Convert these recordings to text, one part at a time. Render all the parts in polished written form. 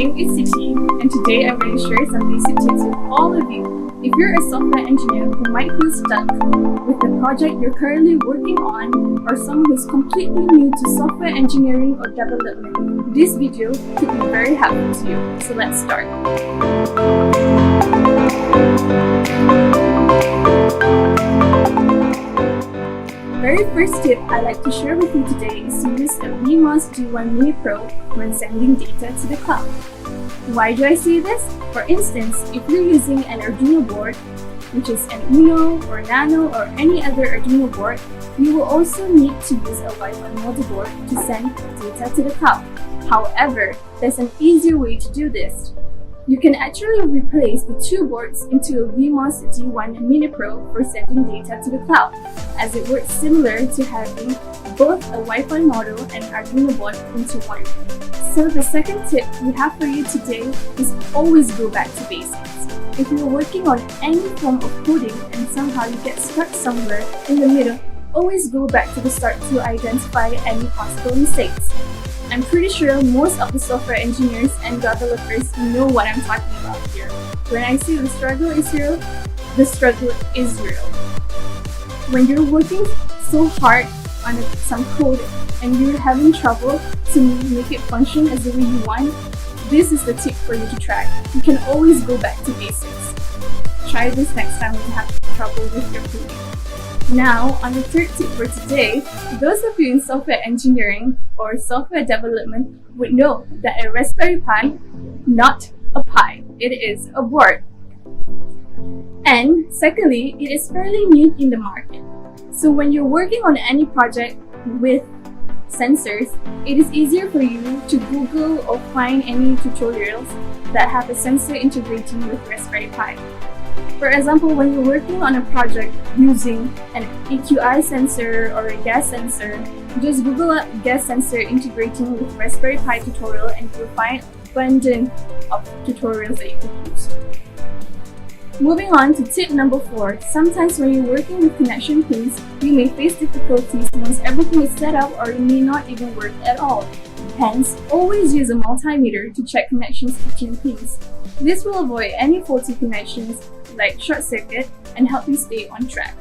name is Siti, and today I'm going to share some basic tips with all of you. If you're a software engineer who might feel stuck with the project you're currently working on, or someone who's completely new to software engineering or development, this video could be very helpful to you. So let's start. Very first tip I'd like to share with you today is to use a VMOS G1 Mini Pro when sending data to the cloud. Why do I say this? For instance, if you're using an Arduino board, which is an Uno or Nano or any other Arduino board, you will also need to use a Wi-Fi multi-board to send data to the cloud. However, there's an easier way to do this. You can actually replace the two boards into a VMOS G1 Mini Pro for sending data to the cloud, as it works similar to having both a Wi-Fi model and Arduino board into one. So the second tip we have for you today is always go back to basics. If you're working on any form of coding and somehow you get stuck somewhere in the middle, always go back to the start to identify any possible mistakes. I'm pretty sure most of the software engineers and developers know what I'm talking about here. When I say the struggle is real, the struggle is real. When you're working so hard on some code and you're having trouble to make it function as the way you want, this is the tip for you to try. You can always go back to basics. Try this next time when you have trouble with your coding. Now, on the third tip for today, those of you in software engineering or software development would know that a Raspberry Pi, not a Pi, it is a board. And secondly, it is fairly new in the market. So when you're working on any project with sensors, it is easier for you to Google or find any tutorials that have a sensor integrating with Raspberry Pi. For example, when you're working on a project using an AQI sensor or a gas sensor, just Google up gas sensor integrating with Raspberry Pi tutorial and you'll find abundant of tutorials that you can use. Moving on to tip number 4, sometimes when you're working with connection pins, you may face difficulties once everything is set up or it may not even work at all. Hence, always use a multimeter to check connections between pins. This will avoid any faulty connections like short circuit and help you stay on track.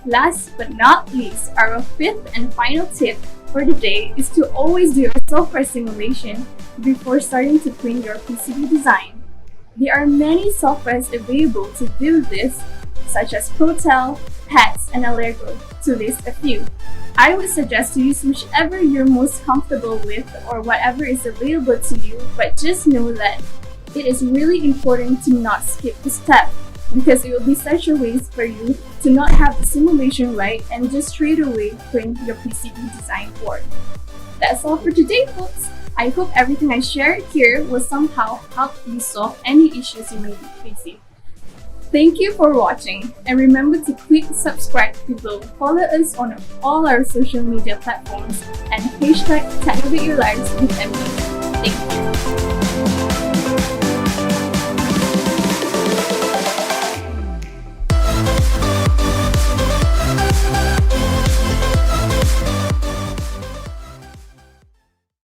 Last but not least, our fifth and final tip for today is to always do a software simulation before starting to print your PCB design. There are many softwares available to do this, such as Protel, PAX, and Allegro, to list a few. I would suggest to use whichever you're most comfortable with or whatever is available to you, but just know that it is really important to not skip the step, because it will be such a waste for you to not have the simulation right and just straight away print your PCB design board. That's all for today, folks. I hope everything I shared here will somehow help you solve any issues you may be facing. Thank you for watching, and remember to click subscribe below. Follow us on all our social media platforms and hashtag Technovate Your Lives with MD. Thank you.